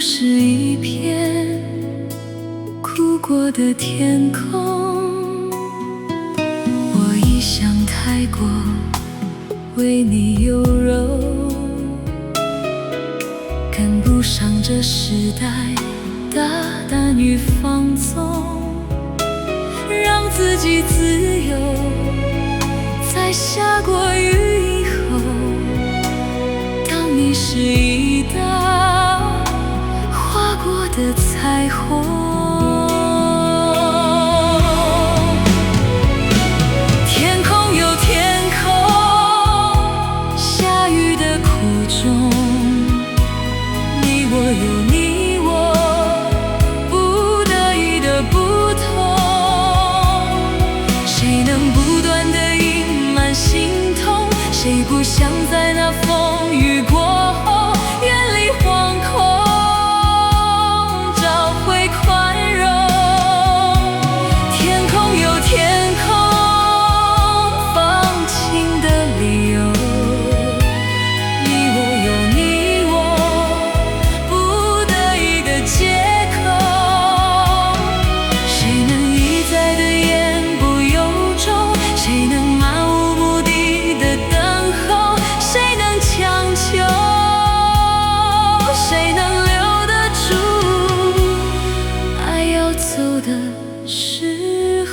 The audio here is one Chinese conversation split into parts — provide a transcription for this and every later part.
是一片哭过的天空。我一向太过为你优柔，跟不上这时代大胆与放纵，让自己自由。在下过雨以后，当你是一道划过的彩虹。天空有天空，下雨的苦衷，你我有你我不得已的不同。谁能不断地隐瞒心痛？谁不想在那风雨过后远离惶恐，找回宽容？天空有天空放晴的理由，你我有你我不得已的借口。谁能一再的言不由衷？谁能漫无目的的等候？谁能强求？谁能留得住爱要走的时候？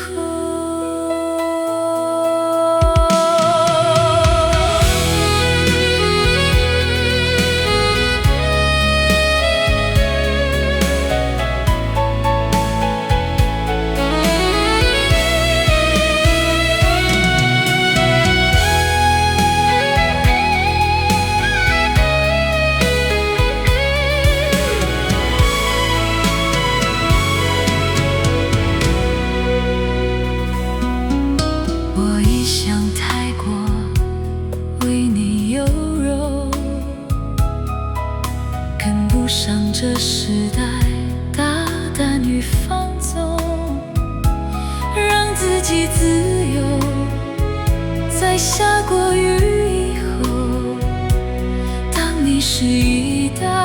我一向太过为你优柔，跟不上这时代大胆与放纵，让自己自由。在下过雨以后，当你是一道